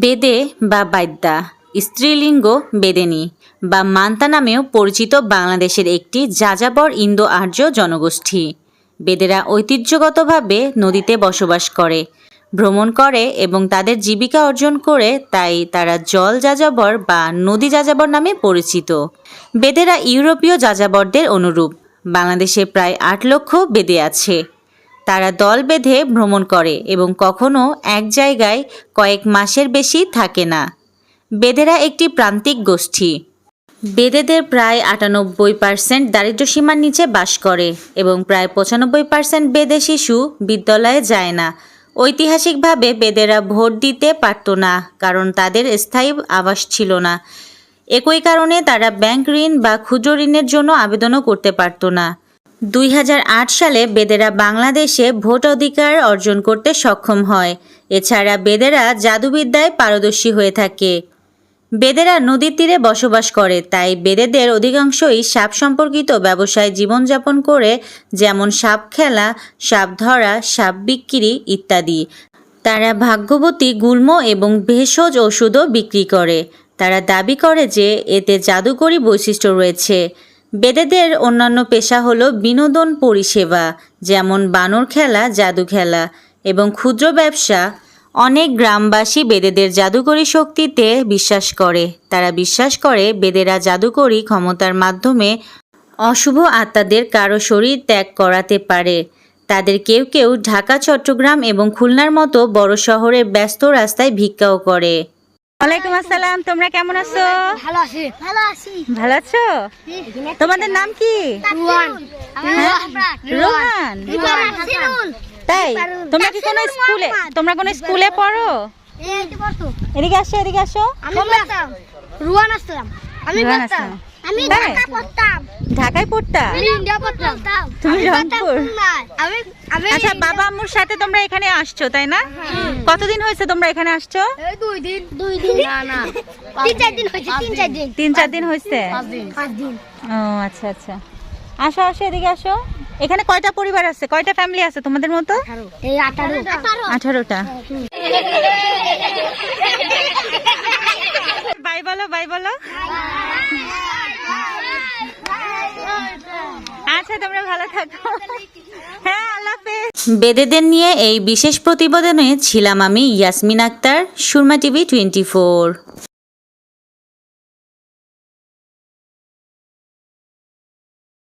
বেদে বা বাদ্যা স্ত্রীলিঙ্গ বেদেনী বা মান্তা নামেও পরিচিত বাংলাদেশের একটি যাযাবর ইন্দো আর্য জনগোষ্ঠী। বেদেরা ঐতিহ্যগতভাবে নদীতে বসবাস করে, ভ্রমণ করে এবং তাদের জীবিকা অর্জন করে, তাই তারা জল যাযাবর বা নদী যাযাবর নামে পরিচিত। বেদেরা ইউরোপীয় যাযাবরদের অনুরূপ। বাংলাদেশে প্রায় ৮ লক্ষ বেদে আছে। তারা দল বেঁধে ভ্রমণ করে এবং কখনো এক জায়গায় কয়েক মাসের বেশি থাকে না। বেদেরা একটি প্রান্তিক গোষ্ঠী। বেদেদের প্রায় ৯৮% দারিদ্র্যসীমার নিচে বাস করে এবং প্রায় ৯৫% বেদে শিশু বিদ্যালয়ে যায় না। ঐতিহাসিকভাবে বেদেরা ভোট দিতে পারত না, কারণ তাদের স্থায়ী আবাস ছিল না। একই কারণে তারা ব্যাংক ঋণ বা ক্ষুদ্র ঋণের জন্য আবেদনও করতে পারত না। ২০০৮ সালে বেদেরা বাংলাদেশে ভোট অধিকার অর্জন করতে সক্ষম হয়। এছাড়া বেদেরা জাদুবিদ্যায় পারদর্শী হয়ে থাকে। বেদেরা নদীর তীরে বসবাস করে, তাই বেদেদের অধিকাংশই সাপ সম্পর্কিত ব্যবসায় জীবনযাপন করে, যেমন সাপ খেলা, সাপ ধরা, সাপ বিক্রি ইত্যাদি। তারা ভাগ্যবতী গুল্ম এবং ভেষজ ওষুধও বিক্রি করে। তারা দাবি করে যে এতে জাদুকরী বৈশিষ্ট্য রয়েছে। বেদেদের অন্যান্য পেশা হলো বিনোদন পরিষেবা, যেমন বানর খেলা, জাদু খেলা এবং ক্ষুদ্র ব্যবসা। অনেক গ্রামবাসী বেদেদের জাদুকরী শক্তিতে বিশ্বাস করে। তারা বিশ্বাস করে বেদেরা জাদুকরী ক্ষমতার মাধ্যমে অশুভ আত্মাদের কারো শরীর ত্যাগ করাতে পারে। তাদের কেউ কেউ ঢাকা, চট্টগ্রাম এবং খুলনার মতো বড় শহরের ব্যস্ত রাস্তায় ভিক্ষাও করে। ওয়ালাইকুম আসসালাম, তোমরা কেমন আছো? ভালো আছি। ভালো আছো? তোমাদের নাম কি? রোহান। তাই তোমরা কি কোনো স্কুলে পড়ো? এদিকে আসো, এদিকে আসো। রুয়ান আসলাম। আমি ঢাকা পড়তাম। ঢাকায় পড়তা? আমি ইন্ডিয়া পড়তাম। তুমি রংপুর? আমি আচ্ছা, বাবা আম্মুর সাথে তোমরা এখানে আসছো, তাই না? কতদিন হয়েছে তোমরা এখানে আসছো? এই দুই দিন না 3-4 দিন হয়েছে। 3-4 দিন হয়েছে। 5 দিন। ও আচ্ছা আচ্ছা, আসো আসো, এদিকে আসো। এখানে কয়টা পরিবার আছে, কয়টা ফ্যামিলি আছে তোমাদের মতো? এই 18টা। বাই বলো, বাই বলো। আচ্ছা, তোমরা ভালো থাকো। হ্যাঁ, আল্লাহ হাফেজ। বেদেদের নিয়ে এই বিশেষ প্রতিবেদনে ছিলাম আমি, ইয়াসমিন আক্তার, সুরমা টিভি 24।